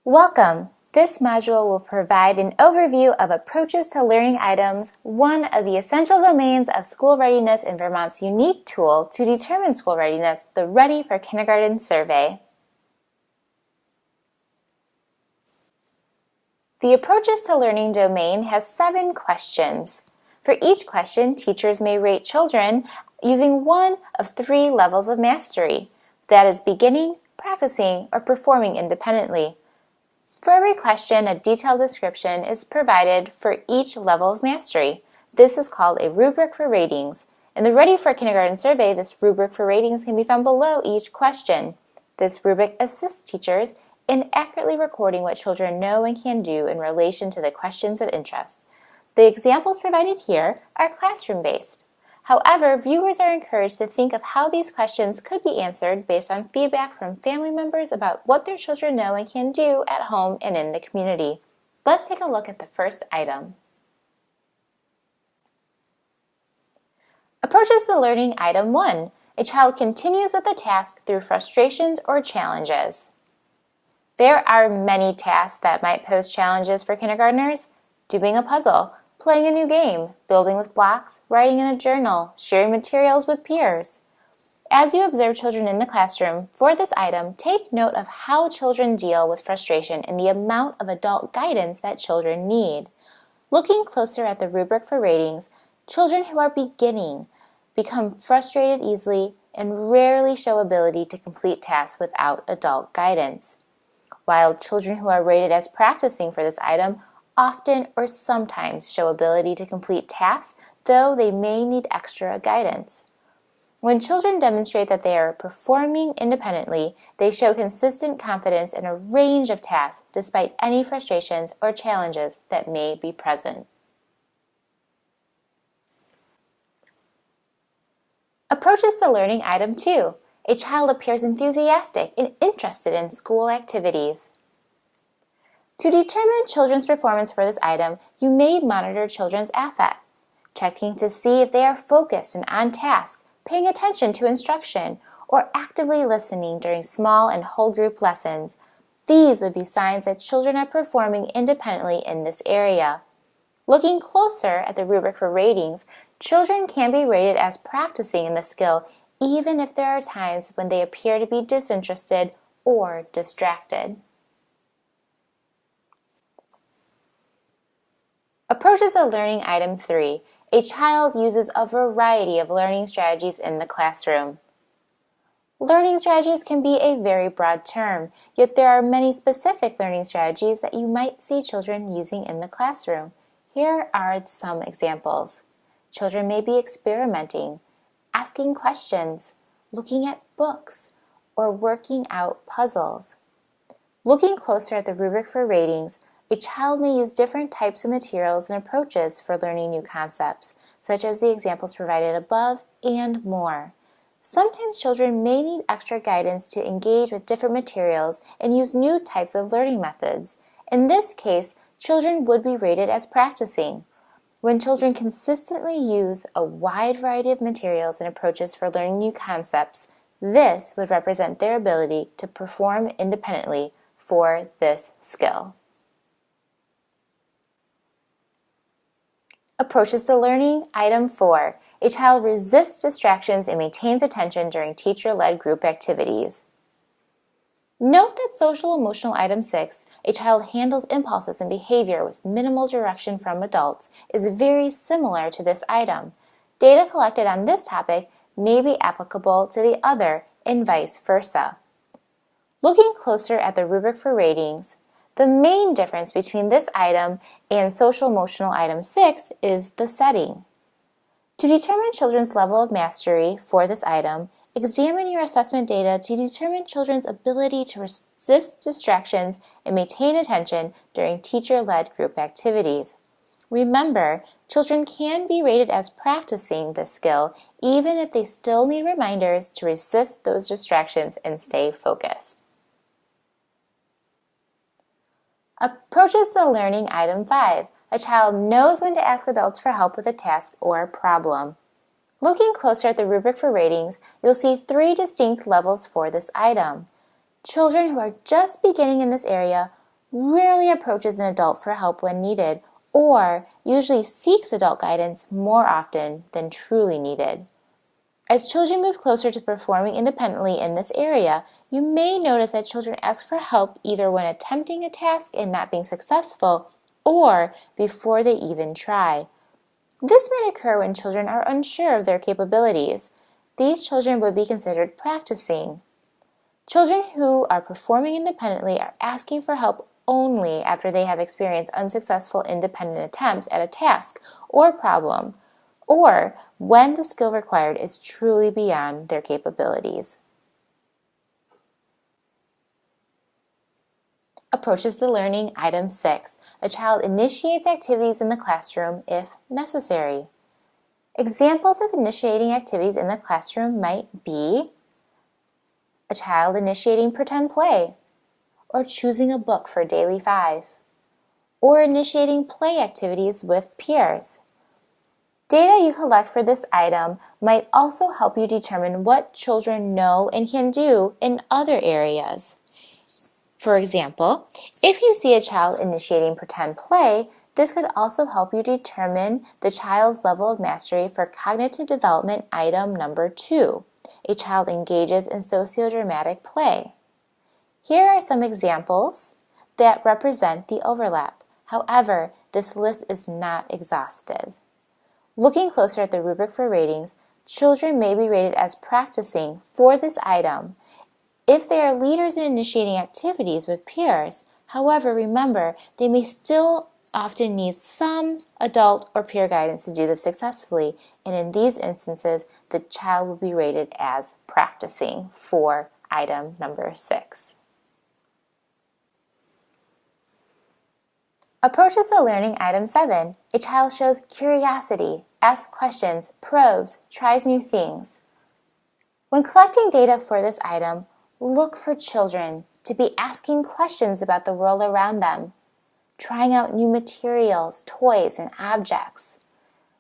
Welcome! This module will provide an overview of approaches to learning items, one of the essential domains of school readiness in Vermont's unique tool to determine school readiness, the Ready for Kindergarten survey. The approaches to learning domain has 7 questions. For each question, teachers may rate children using one of 3 levels of mastery, that is beginning, practicing, or performing independently. For every question, a detailed description is provided for each level of mastery. This is called a rubric for ratings. In the Ready for Kindergarten survey, this rubric for ratings can be found below each question. This rubric assists teachers in accurately recording what children know and can do in relation to the questions of interest. The examples provided here are classroom-based. However, viewers are encouraged to think of how these questions could be answered based on feedback from family members about what their children know and can do at home and in the community. Let's take a look at the first item. Approaches the learning item 1. A child continues with the task through frustrations or challenges. There are many tasks that might pose challenges for kindergartners. Doing a puzzle, playing a new game, building with blocks, writing in a journal, sharing materials with peers. As you observe children in the classroom, for this item, take note of how children deal with frustration and the amount of adult guidance that children need. Looking closer at the rubric for ratings, children who are beginning become frustrated easily and rarely show ability to complete tasks without adult guidance, while children who are rated as practicing for this item often or sometimes show ability to complete tasks, though they may need extra guidance. When children demonstrate that they are performing independently, they show consistent confidence in a range of tasks despite any frustrations or challenges that may be present. Approaches the learning item 2. A child appears enthusiastic and interested in school activities. To determine children's performance for this item, you may monitor children's affect, checking to see if they are focused and on task, paying attention to instruction, or actively listening during small and whole group lessons. These would be signs that children are performing independently in this area. Looking closer at the rubric for ratings, children can be rated as practicing in the skill even if there are times when they appear to be disinterested or distracted. Approaches the learning item 3. A child uses a variety of learning strategies in the classroom. Learning strategies can be a very broad term, yet there are many specific learning strategies that you might see children using in the classroom. Here are some examples. Children may be experimenting, asking questions, looking at books, or working out puzzles. Looking closer at the rubric for ratings, a child may use different types of materials and approaches for learning new concepts, such as the examples provided above and more. Sometimes children may need extra guidance to engage with different materials and use new types of learning methods. In this case, children would be rated as practicing. When children consistently use a wide variety of materials and approaches for learning new concepts, this would represent their ability to perform independently for this skill. Approaches to learning item 4. A child resists distractions and maintains attention during teacher-led group activities. Note that social emotional item 6, a child handles impulses and behavior with minimal direction from adults, is very similar to this item. Data collected on this topic may be applicable to the other and vice versa. Looking closer at the rubric for ratings, the main difference between this item and social emotional item 6 is the setting. To determine children's level of mastery for this item, examine your assessment data to determine children's ability to resist distractions and maintain attention during teacher-led group activities. Remember, children can be rated as practicing this skill even if they still need reminders to resist those distractions and stay focused. Approaches the learning item 5. A child knows when to ask adults for help with a task or problem. Looking closer at the rubric for ratings, you'll see 3 distinct levels for this item. Children who are just beginning in this area rarely approaches an adult for help when needed, or usually seeks adult guidance more often than truly needed. As children move closer to performing independently in this area, you may notice that children ask for help either when attempting a task and not being successful, or before they even try. This might occur when children are unsure of their capabilities. These children would be considered practicing. Children who are performing independently are asking for help only after they have experienced unsuccessful independent attempts at a task or problem, or when the skill required is truly beyond their capabilities. Approaches the learning. Item 6. A child initiates activities in the classroom if necessary. Examples of initiating activities in the classroom might be a child initiating pretend play, or choosing a book for Daily 5, or initiating play activities with peers. Data you collect for this item might also help you determine what children know and can do in other areas. For example, if you see a child initiating pretend play, this could also help you determine the child's level of mastery for cognitive development. Item number 2. A child engages in sociodramatic play. Here are some examples that represent the overlap. However, this list is not exhaustive. Looking closer at the rubric for ratings, children may be rated as practicing for this item if they are leaders in initiating activities with peers. However, remember, they may still often need some adult or peer guidance to do this successfully, and in these instances, the child will be rated as practicing for item number 6. Approaches the learning. Item 7. A child shows curiosity, asks questions, probes, tries new things. When collecting data for this item, look for children to be asking questions about the world around them, trying out new materials, toys, and objects.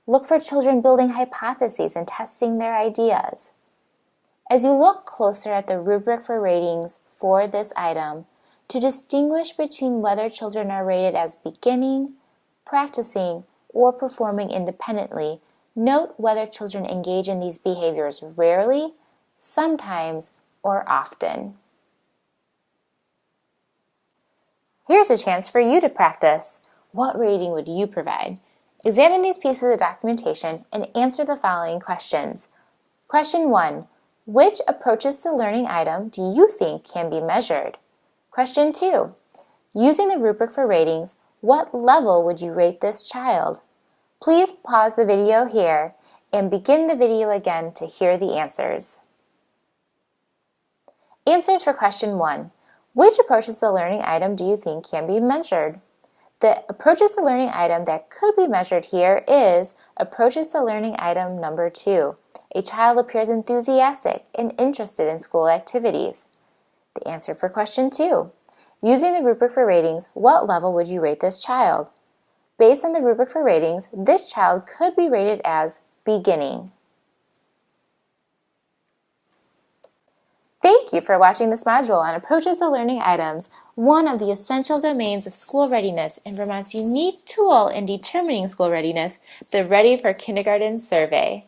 Look for children building hypotheses and testing their ideas. As you look closer at the rubric for ratings for this item, to distinguish between whether children are rated as beginning, practicing, or performing independently, note whether children engage in these behaviors rarely, sometimes, or often. Here's a chance for you to practice. What rating would you provide? Examine these pieces of documentation and answer the following questions. Question 1. Which approaches the learning item do you think can be measured? Question 2. Using the rubric for ratings, what level would you rate this child? Please pause the video here and begin the video again to hear the answers. Answers for question 1. Which approaches the learning item do you think can be measured? The approaches the learning item that could be measured here is approaches the learning item number 2. A child appears enthusiastic and interested in school activities. The answer for question 2. Using the rubric for ratings, what level would you rate this child? Based on the rubric for ratings, this child could be rated as beginning. Thank you for watching this module on Approaches to Learning Items, one of the essential domains of school readiness and Vermont's unique tool in determining school readiness, the Ready for Kindergarten survey.